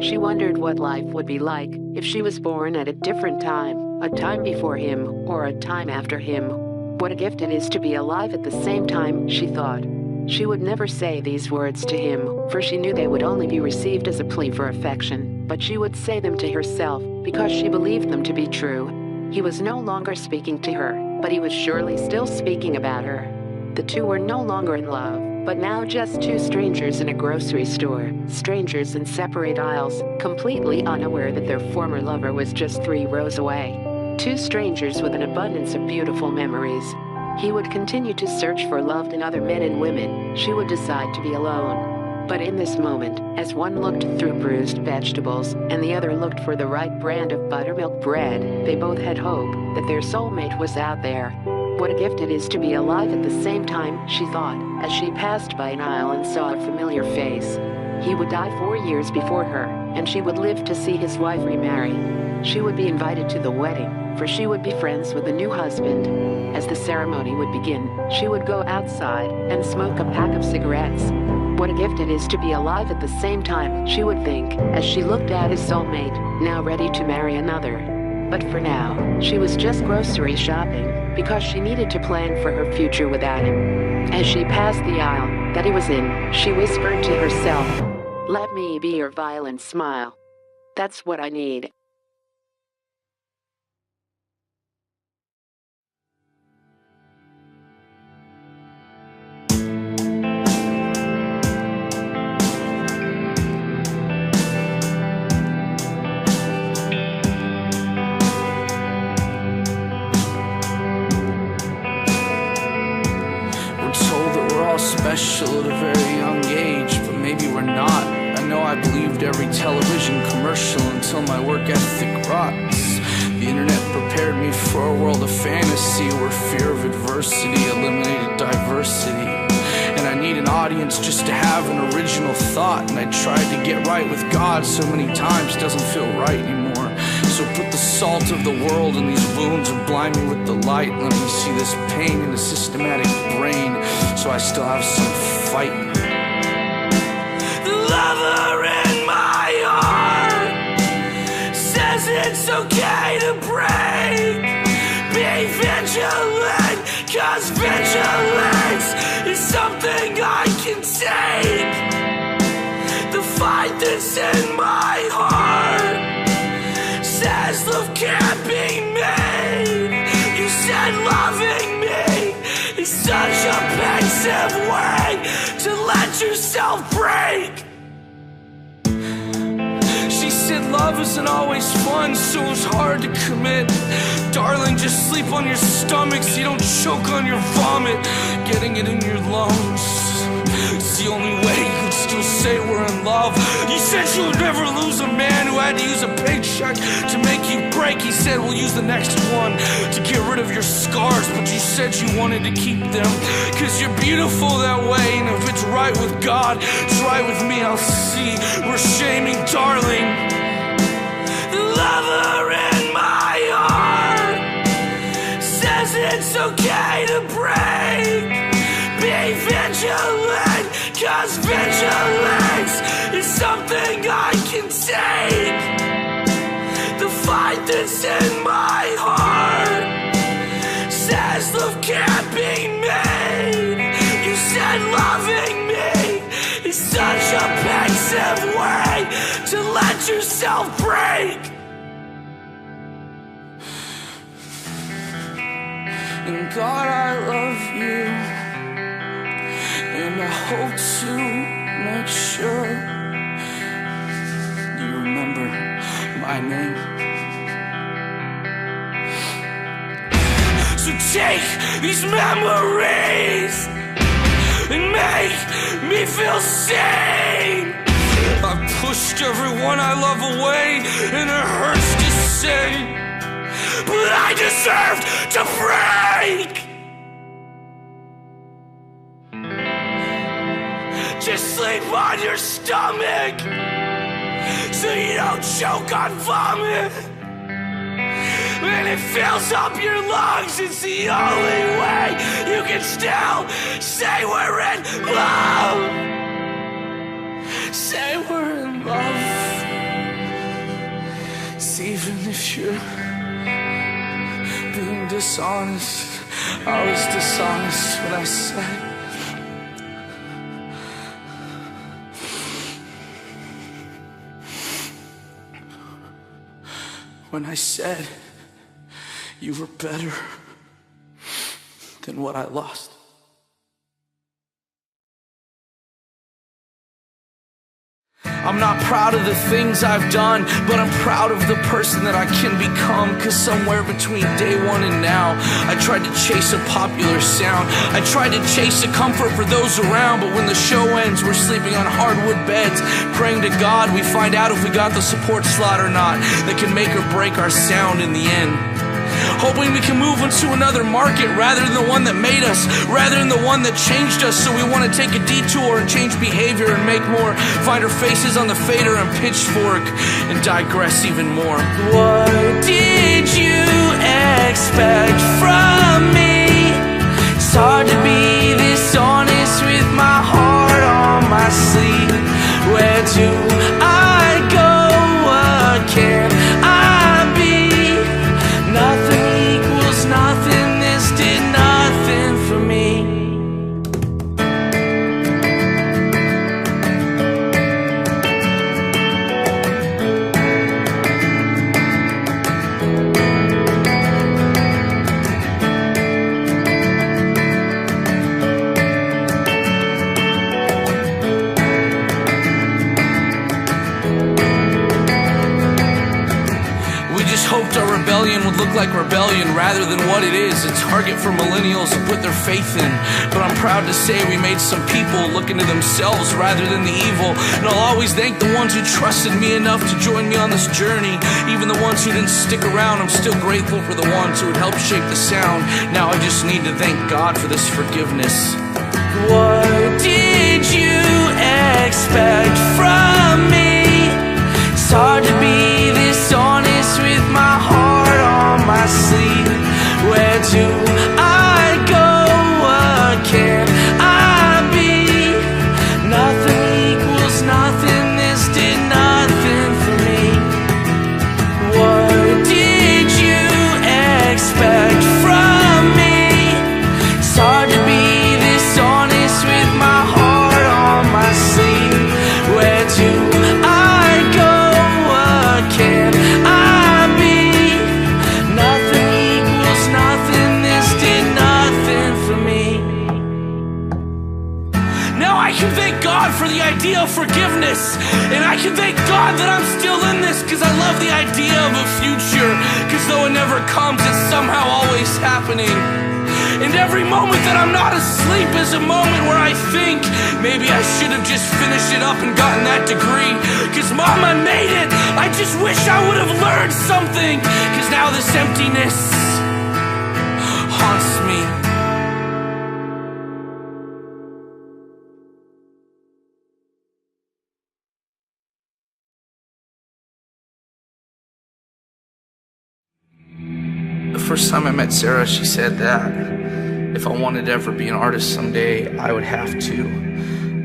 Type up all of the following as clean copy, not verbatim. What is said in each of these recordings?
She wondered what life would be like if she was born at a different time, a time before him or a time after him. What a gift it is to be alive at the same time, she thought. She would never say these words to him, for she knew they would only be received as a plea for affection, but she would say them to herself because she believed them to be true. He was no longer speaking to her, but he was surely still speaking about her. The two were no longer in love, but now just two strangers in a grocery store, strangers in separate aisles, completely unaware that their former lover was just 3 rows away. Two strangers with an abundance of beautiful memories. He would continue to search for love in other men and women. She would decide to be alone. But in this moment, as one looked through bruised vegetables and the other looked for the right brand of buttermilk bread, they both had hope that their soulmate was out there. What a gift it is to be alive at the same time, she thought, as she passed by an aisle and saw a familiar face. He would die 4 years before her, and she would live to see his wife remarry. She would be invited to the wedding, for she would be friends with the new husband. As the ceremony would begin, she would go outside and smoke a pack of cigarettes. What a gift it is to be alive at the same time, she would think, as she looked at his soulmate, now ready to marry another. But for now, she was just grocery shopping, because she needed to plan for her future without him. As she passed the aisle that he was in, she whispered to herself, "Let me be your violent smile. That's what I need." Special at a very young age, but maybe we're not. I know I believed every television commercial until my work ethic rots. The internet prepared me for a world of fantasy where fear of adversity eliminated diversity. And I need an audience just to have an original thought. And I tried to get right with God so many times, doesn't feel right anymore. So put the salt of the world in these wounds and blind me with the light. Let me see this pain in a systematic brain, so I still have some fight. The lover in my heart says it's okay to break. Be vigilant, cause vigilance is something I can take. The fight that's in my heart says love can't be made. You said loving me is such a passive way to let yourself break. She said love isn't always fun, so it's hard to commit. Darling, just sleep on your stomach so you don't choke on your vomit. Getting it in your lungs, it's the only way you can still say we're in love. You said you would never lose a man who had to use a paycheck to make you break. He said we'll use the next one to get rid of your scars, but you said you wanted to keep them, cause you're beautiful that way. And if it's right with God, it's right with me. I'll see we're shaming, darling. The lover in my heart says it's okay to break. Be vigilant, cause vigilance is something I can take. The fight that's in my heart says love can't be made. You said loving me is such a passive way to let yourself break. And God, I love you, and I hope to make sure you remember my name. So take these memories and make me feel sane. I've pushed everyone I love away, and it hurts to say, but I deserved to break. Just sleep on your stomach so you don't choke on vomit. When it fills up your lungs, it's the only way you can still say we're in love. Say we're in love. even if you're being dishonest. I was dishonest when I said you were better than what I lost. I'm not proud of the things I've done, but I'm proud of the person that I can become. Cause somewhere between day one and now, I tried to chase a popular sound. I tried to chase a comfort for those around. But when the show ends, we're sleeping on hardwood beds, praying to God we find out if we got the support slot or not, that can make or break our sound in the end. Hoping we can move into another market rather than the one that made us, rather than the one that changed us. So we want to take a detour and change behavior and make more, find our faces on the fader and pitchfork, and digress even more. What did you expect from me? It's hard to be this honest with my heart on my sleeve. Where do I go? What can I be? Nothing equals nothing, this did nothing for me. Hoped our rebellion would look like rebellion rather than what it is, a target for millennials to put their faith in. But I'm proud to say we made some people look into themselves rather than the evil. And I'll always thank the ones who trusted me enough to join me on this journey. Even the ones who didn't stick around, I'm still grateful for the ones who would help shape the sound. Now I just need to thank God for this forgiveness. What did you expect from me? It's hard to be this honest with my heart on my sleeve. Where do I go? What can I be? Nothing equals nothing, this did nothing for me. What did you expect from me? It's hard to be this honest with my heart on my sleeve. Where do I go? Can I be? Nothing equals nothing, this did nothing for me. Now I can thank God for the idea of forgiveness, and I can thank God that I'm still in this, cause I love the idea of a future. Cause though it never comes, it's somehow always happening. And every moment that I'm not asleep is a moment where I think maybe I should have just finished it up and gotten that degree. Cause mom, I made it, I just wish I would have learned something. Cause now this emptiness haunts me. The first time I met Sarah, she said that if I wanted to ever be an artist someday, I would have to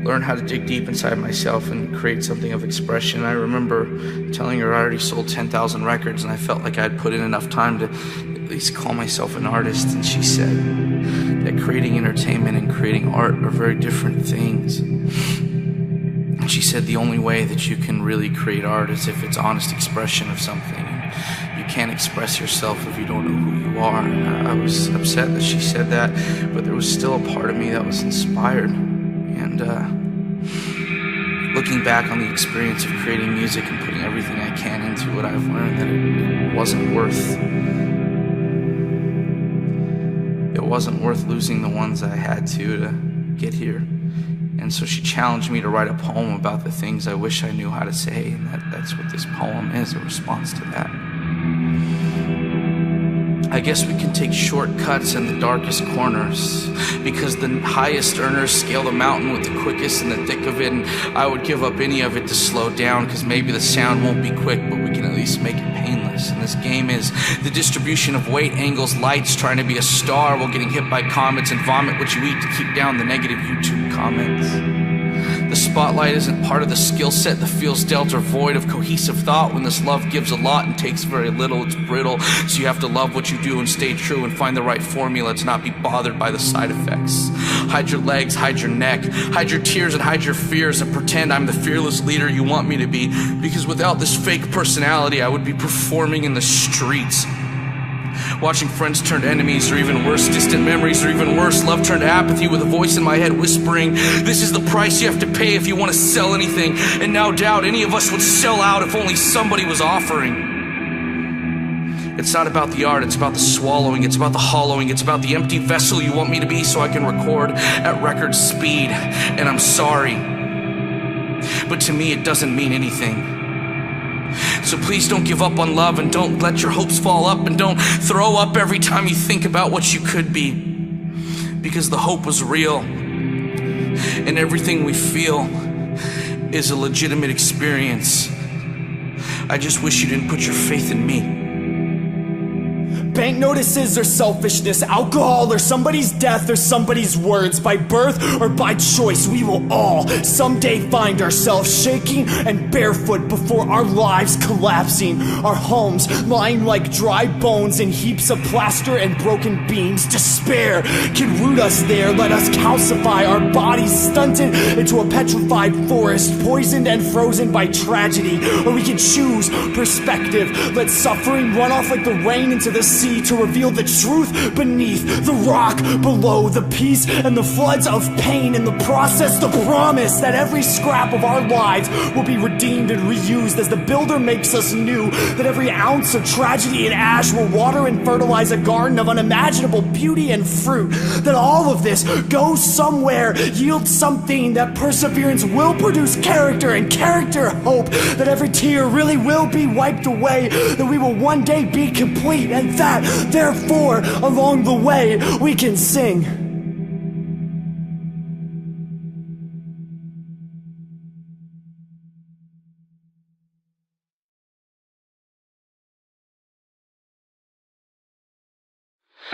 learn how to dig deep inside myself and create something of expression. I remember telling her I already sold 10,000 records and I felt like I'd put in enough time to at least call myself an artist. And she said that creating entertainment and creating art are very different things. And she said the only way that you can really create art is if it's honest expression of something. You can't express yourself if you don't know who you are. And I was upset that she said that, but there was still a part of me that was inspired. And looking back on the experience of creating music and putting everything I can into it, I've learned that it wasn't worth losing the ones I had to get here. And so she challenged me to write a poem about the things I wish I knew how to say, and that's what this poem is, a response to that. I guess we can take shortcuts in the darkest corners, because the highest earners scale the mountain with the quickest in the thick of it, and I would give up any of it to slow down, because maybe the sound won't be quick, but we can at least make it painless. And this game is the distribution of weight, angles, lights, trying to be a star while getting hit by comets, and vomit what you eat to keep down the negative YouTube comments. The the spotlight isn't part of the skill set that feels dealt, or void of cohesive thought. When this love gives a lot and takes very little, it's brittle. So you have to love what you do and stay true and find the right formula to not be bothered by the side effects. Hide your legs, hide your neck, hide your tears and hide your fears, and pretend I'm the fearless leader you want me to be. Because without this fake personality, I would be performing in the streets. Watching friends turn to enemies, or even worse, distant memories, or even worse, love turned to apathy, with a voice in my head whispering, this is the price you have to pay if you want to sell anything. And no doubt any of us would sell out if only somebody was offering. It's not about the art, it's about the swallowing, it's about the hollowing, it's about the empty vessel you want me to be so I can record at record speed. And I'm sorry, but to me it doesn't mean anything. So please don't give up on love, and don't let your hopes fall up, and don't throw up every time you think about what you could be. Because the hope was real, and everything we feel is a legitimate experience. I just wish you didn't put your faith in me. Bank notices or selfishness, alcohol or somebody's death or somebody's words. By birth or by choice, we will all someday find ourselves shaking and barefoot before our lives collapsing. Our homes lying like dry bones in heaps of plaster and broken beams. Despair can root us there, let us calcify our bodies stunted into a petrified forest, poisoned and frozen by tragedy. Or we can choose perspective, let suffering run off like the rain into the sea, to reveal the truth beneath the rock below, the peace and the floods of pain in the process, the promise that every scrap of our lives will be redeemed and reused as the builder makes us new, that every ounce of tragedy and ash will water and fertilize a garden of unimaginable beauty and fruit, that all of this goes somewhere, yields something, that perseverance will produce character, and character hope, that every tear really will be wiped away, that we will one day be complete, and that therefore, along the way, we can sing.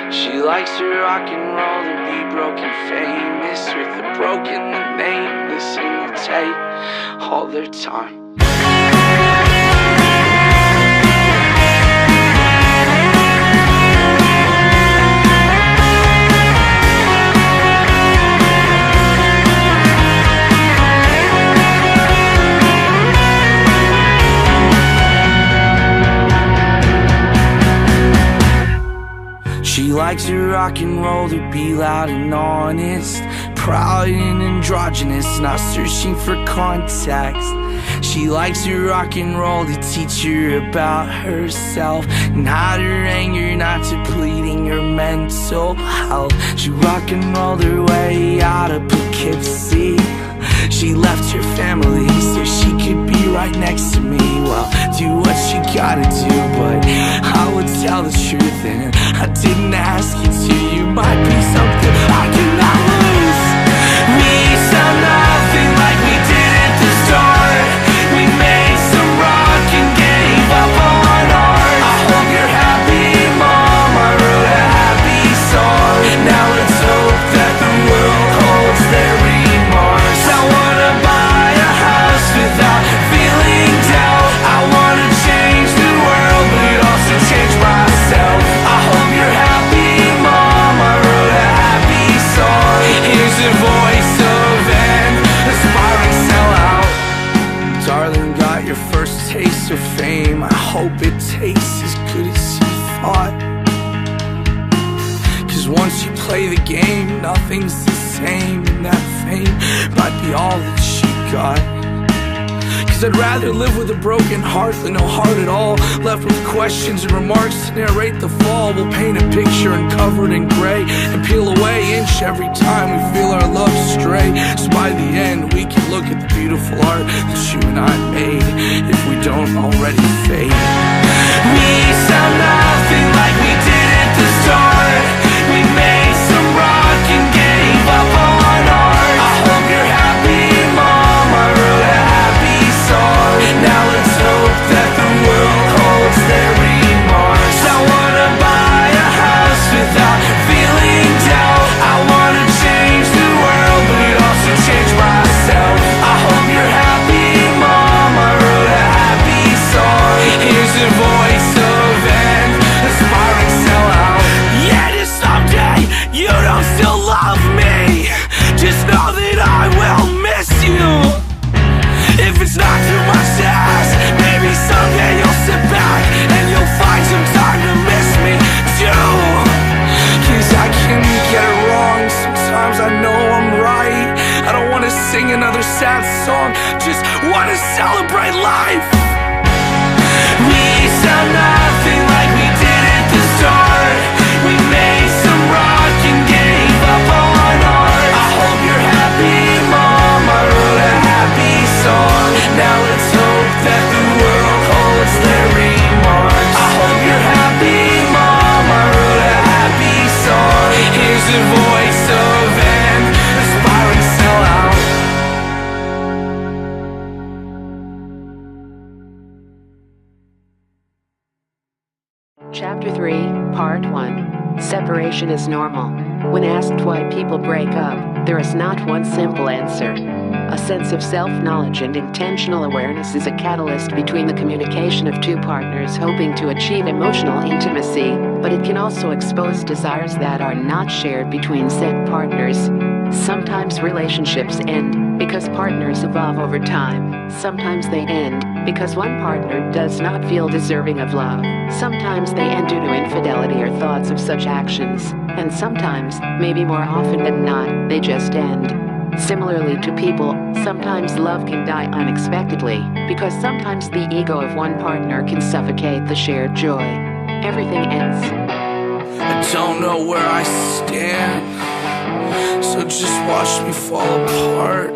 She likes to rock and roll, to be broken famous, with the broken, the nameless, imitate all their time. She likes to rock and roll, to be loud and honest, proud and androgynous, not searching for context. She likes to rock and roll, to teach her about herself and hide her anger, not depleting her mental health. She rock and rolled her way out of Poughkeepsie. She left her family so she could be right next to me. Well, do what you gotta do, but I would tell the truth, and I didn't ask you to. You might be something I cannot lose. We sound nothing like we did at the start. We made some rock and gave up on art. I hope you're happy, Mom, I wrote a happy song. Now let's hope that the world holds their remorse. I wanna buy a house without feeling doubt. I wanna change the world, but also change myself. I hope you're happy, Mom, I wrote a happy song. Here's the voice of an aspiring sellout. Darling, got your first taste of fame. I hope it tastes as good as you thought. Cause once you play the game, nothing's the same, and that fame might be all that you got. Cause I'd rather live with a broken heart than no heart at all, left with questions and remarks to narrate the fall. We'll paint a picture and cover it in gray, and peel away inch every time we feel our love stray. So by the end we can look at the beautiful art that you and I made, if we don't already fade. We sound nothing like we did at the start. We made some rock and gave up on art. I hope you're happy, Mom, I wrote a happy song. Now let's hope that the world holds their remorse. I wanna buy a house without feeling doubt. I wanna change the world, but also change myself. I Chapter 3, Part 1. Separation is normal. When asked why people break up, there is not one simple answer. A sense of self-knowledge and intentional awareness is a catalyst between the communication of two partners hoping to achieve emotional intimacy, but it can also expose desires that are not shared between said partners. Sometimes relationships end because partners evolve over time. Sometimes they end because one partner does not feel deserving of love. Sometimes they end due to infidelity or thoughts of such actions. And sometimes, maybe more often than not, they just end. Similarly to people, sometimes love can die unexpectedly, because sometimes the ego of one partner can suffocate the shared joy. Everything ends. I don't know where I stand, so just watch me fall apart.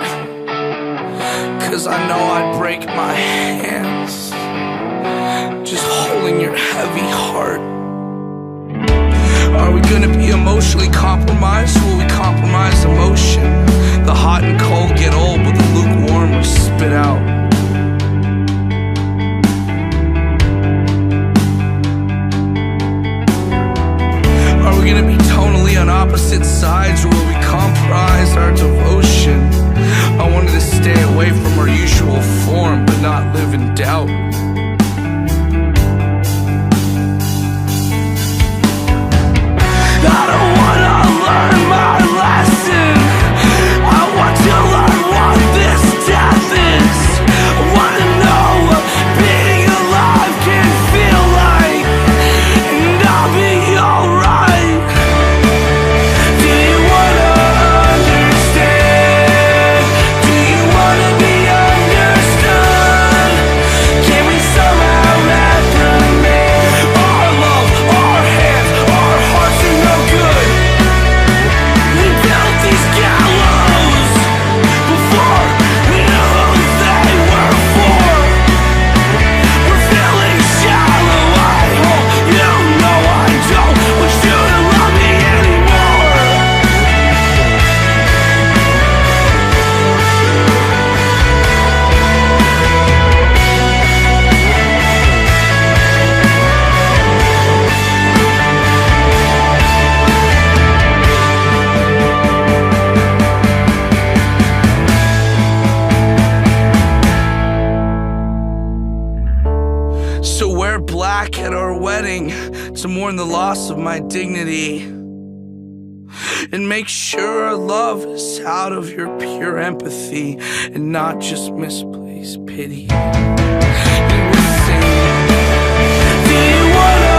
'Cause I know I'd break my hands just holding your heavy heart. Are we gonna be emotionally compromised? Will we compromise emotion? The hot and cold get old, but the lukewarm are spit out. Are we gonna be tonally on opposite sides, or will we compromise our devotion? I wanted to stay away from our usual form, but not live in doubt. I don't wanna learn my lesson. I want to learn what this death is. I wanna know what being alive can feel like, and I'll be alright. Do you wanna understand? Do you wanna be understood? Can we somehow reprimand our love, our hands, our hearts are no good? We built these gallows before we knew who they were for. We're feeling shallow, I hope you know I don't want you to love me anymore. So wear black at our wedding to mourn the loss of my dignity, and make sure our love is out of your pure empathy and not just misplaced pity. And we'll sing, do you wanna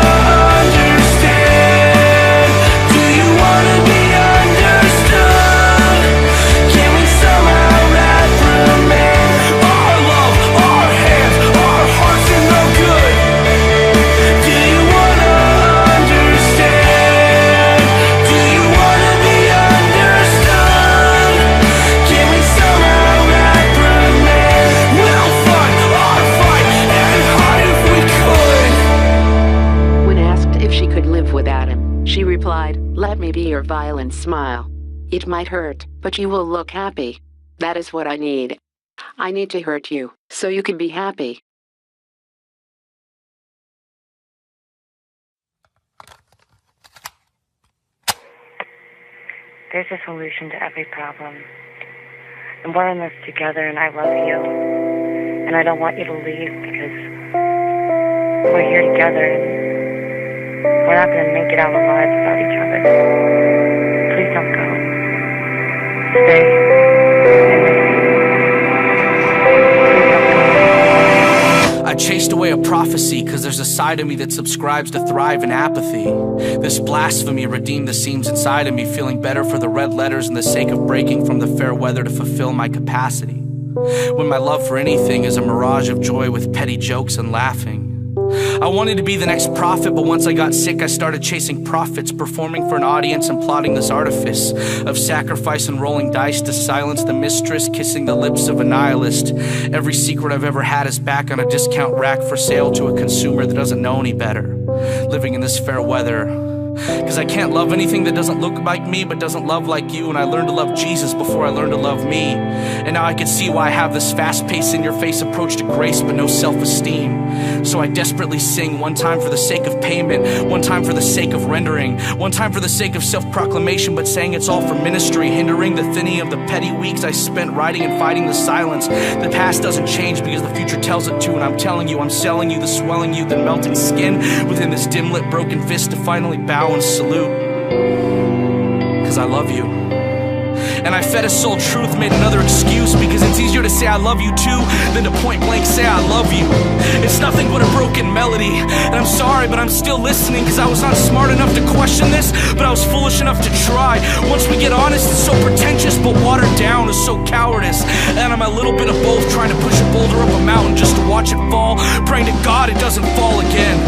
understand? Do you wanna be understood? Can we somehow reprimand our love, our hands, our hearts are no good? Do you wanna understand? Do you wanna be understood? Can we somehow reprimand? We'll fight our fight and hide if we could. When asked if she could live without him, she replied, "Let me be your violent smile. It might hurt, but you will look happy. That is what I need. I need to hurt you, so you can be happy." There's a solution to every problem. And we're in this together, and I love you. And I don't want you to leave, because we're here together, and we're not going to make it out alive without each other. Please don't go. Stay. I chased away a prophecy, cause there's a side of me that subscribes to thrive in apathy. This blasphemy redeemed the seams inside of me, feeling better for the red letters and the sake of breaking from the fair weather to fulfill my capacity. When my love for anything is a mirage of joy with petty jokes and laughing. I wanted to be the next prophet, but once I got sick, I started chasing profits, performing for an audience and plotting this artifice of sacrifice and rolling dice to silence the mistress, kissing the lips of a nihilist. Every secret I've ever had is back on a discount rack for sale to a consumer that doesn't know any better, living in this fair weather. Cause I can't love anything that doesn't look like me, but doesn't love like you. And I learned to love Jesus before I learned to love me. And now I can see why I have this fast-paced, in-your-face approach to grace, but no self-esteem. So I desperately sing, one time for the sake of payment, one time for the sake of rendering, one time for the sake of self-proclamation, but saying it's all for ministry, hindering the thinning of the petty weeks I spent writing and fighting the silence. The past doesn't change because the future tells it to, and I'm telling you, I'm selling you the swelling youth and melting skin within this dim-lit broken fist to finally bow and salute. 'Cause I love you. And I fed a soul truth, made another excuse, because it's easier to say I love you too than to point blank say I love you. It's nothing but a broken melody, and I'm sorry, but I'm still listening, because I was not smart enough to question this, but I was foolish enough to try. Once we get honest, it's so pretentious, but watered down is so cowardice. And I'm a little bit of both, trying to push a boulder up a mountain just to watch it fall, praying to God it doesn't fall again.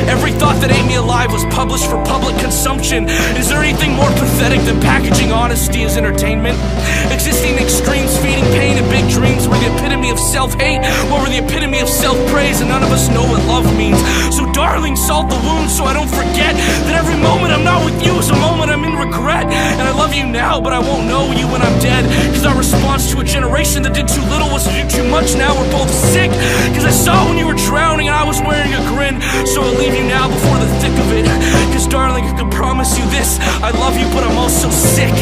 Every thought that ate me alive was published for public consumption. Is there anything more pathetic than packaging honesty as entertainment? Existing in extremes, feeding pain and big dreams were the epitome of self-hate, what were the epitome of self-praise, and none of us know what love means. So darling, salt the wound so I don't forget that every moment I'm not with you is a moment I'm in regret. And I love you now, but I won't know you when I'm dead, because our response to a generation that did too little was to do too much. Now we're both sick, because I saw when you were drowning and I was wearing a grin. So I'll leave you now before the thick of it, because darling, I can promise you this, I love you, but I'm also sick.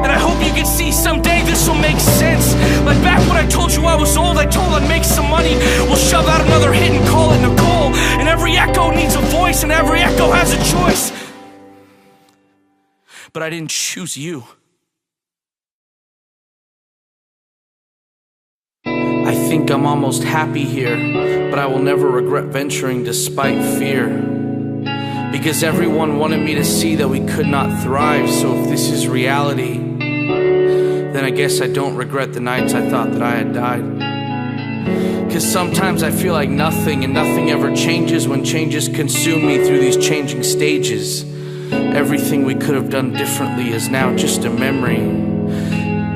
And I hope you can see someday this will make sense. Like back when I told you I was old, I told I'd make some money. We'll shove out another hit and call it Nicole. And every echo needs a voice, and every echo has a choice. But I didn't choose you. I think I'm almost happy here, but I will never regret venturing despite fear. Because everyone wanted me to see that we could not thrive. So if this is reality, then I guess I don't regret the nights I thought that I had died. Cause sometimes I feel like nothing, and nothing ever changes when changes consume me through these changing stages. Everything we could have done differently is now just a memory.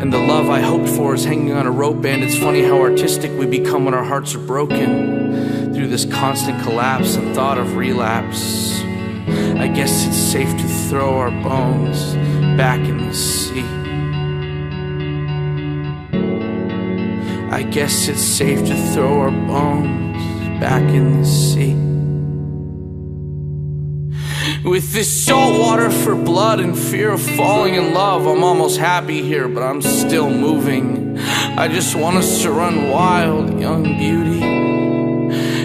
And the love I hoped for is hanging on a rope, and it's funny how artistic we become when our hearts are broken through this constant collapse and thought of relapse. I guess it's safe to throw our bones back in the sea. I guess it's safe to throw our bones back in the sea. With this salt water for blood and fear of falling in love, I'm almost happy here, but I'm still moving. I just want us to run wild, young beauty.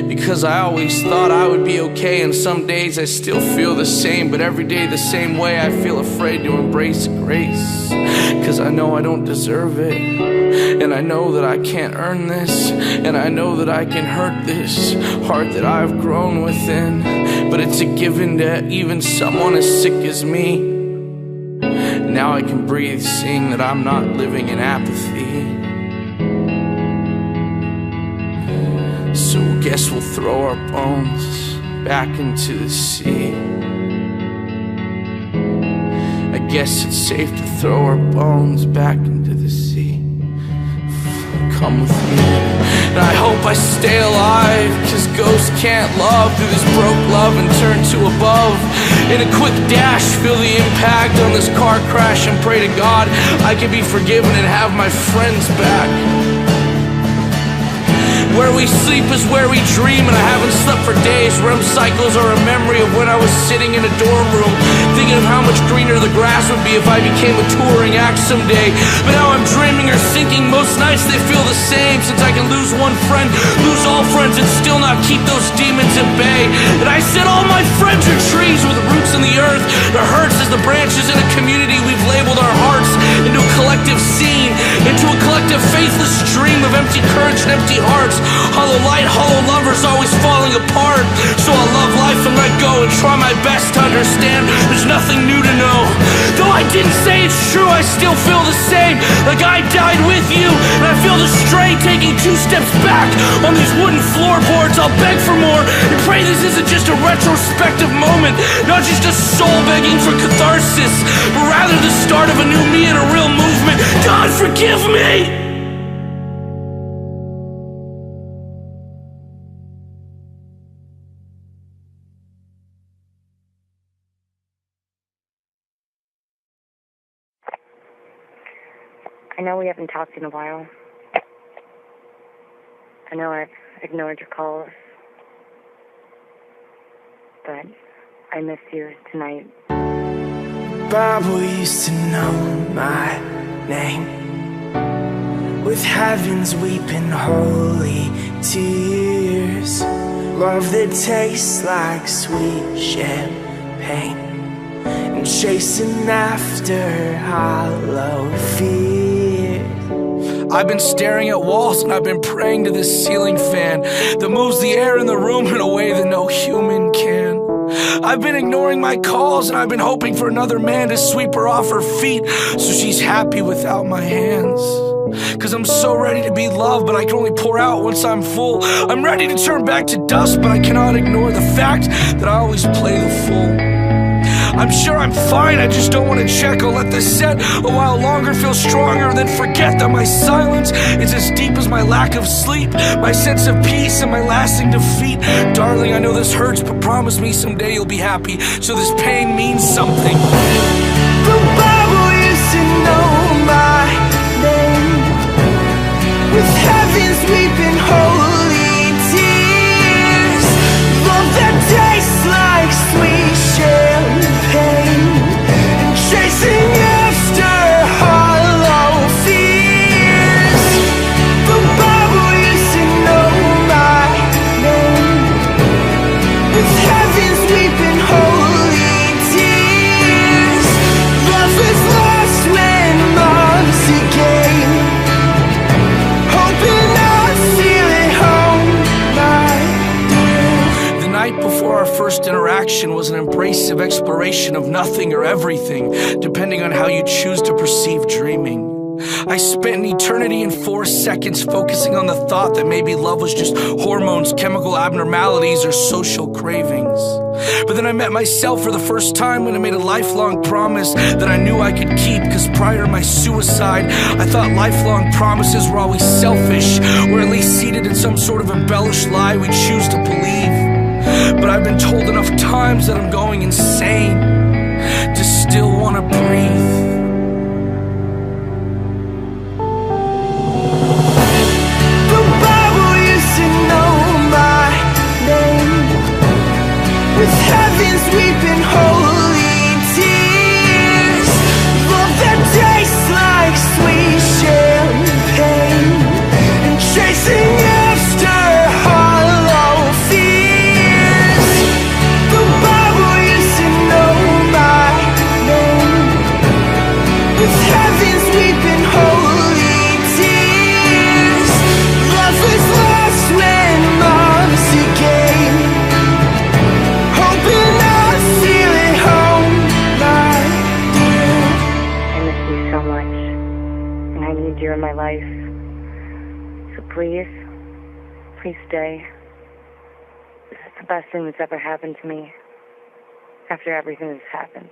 Because I always thought I would be okay, and some days I still feel the same, but every day the same way I feel afraid to embrace grace. Cause I know I don't deserve it, and I know that I can't earn this, and I know that I can hurt this heart that I've grown within. But it's a given to even someone as sick as me. Now I can breathe seeing that I'm not living in apathy. So I guess we'll throw our bones back into the sea. I guess it's safe to throw our bones back into the sea. Come with me. And I hope I stay alive, cause ghosts can't love through this broke love and turn to above. In a quick dash, feel the impact on this car crash and pray to God I can be forgiven and have my friends back. Where we sleep is where we dream, and I haven't slept for days. REM cycles are a memory of when I was sitting in a dorm room, thinking of how much greener the grass would be if I became a touring act someday. But now I'm dreaming or sinking, most nights they feel the same, since I can lose one friend, lose all friends, and still not keep those demons at bay. And I said all my friends are trees with roots in the earth. It hurts as the branches in a community we've labeled our hearts into a collective scene, into a collective faithless dream of empty courage and empty hearts. Hollow light, hollow lovers always falling apart. So I'll love life and let go and try my best to understand there's nothing new to know. Though I didn't say it's true, I still feel the same, like I died with you. And I feel the strain taking 2 steps back on these wooden floorboards. I'll beg for more and pray this isn't just a retrospective moment, not just a soul begging for catharsis, but rather the start of a new me and a real movement. God forgive me! I know we haven't talked in a while. I know I've ignored your calls, but I miss you tonight. Bible used to know my name, with heaven's weeping holy tears. Love that tastes like sweet champagne, and chasing after hollow fears. I've been staring at walls and I've been praying to this ceiling fan that moves the air in the room in a way that no human can. I've been ignoring my calls and I've been hoping for another man to sweep her off her feet so she's happy without my hands. Cause I'm so ready to be loved, but I can only pour out once I'm full. I'm ready to turn back to dust, but I cannot ignore the fact that I always play the fool. I'm sure I'm fine, I just don't want to check. I'll let this set a while longer, feel stronger, and then forget that my silence is as deep as my lack of sleep, my sense of peace and my lasting defeat. Darling, I know this hurts, but promise me someday you'll be happy, so this pain means something. The Bible used to know my name, with heaven's weeping holy tears. Love that tastes like sweet champagne, and chasing after hollow fears. The Bible used to know my name, with heaven's weeping holy tears. Love was lost when love's a game, hoping I'd feel at home, my dear. The night before our first interaction was an embracive exploration of nothing or everything, depending on how you choose to perceive dreaming. I spent an eternity in 4 seconds focusing on the thought that maybe love was just hormones, chemical abnormalities, or social cravings. But then I met myself for the first time when I made a lifelong promise that I knew I could keep, cause prior to my suicide, I thought lifelong promises were always selfish, or at least seated in some sort of embellished lie we choose to believe. But I've been told enough times that I'm going insane to still want to breathe. The Bible used to know my name, with heaven's weeping holy tears. Love that tastes like sweet champagne, and chasing after hollow fears. The Bible used to know my name, with heaven's weeping holy tears. Love is lost when love's a game, hoping I'd feel at home, my dear. I miss you so much, and I need you in my life. So please stay. This is the best thing that's ever happened to me after everything that's happened.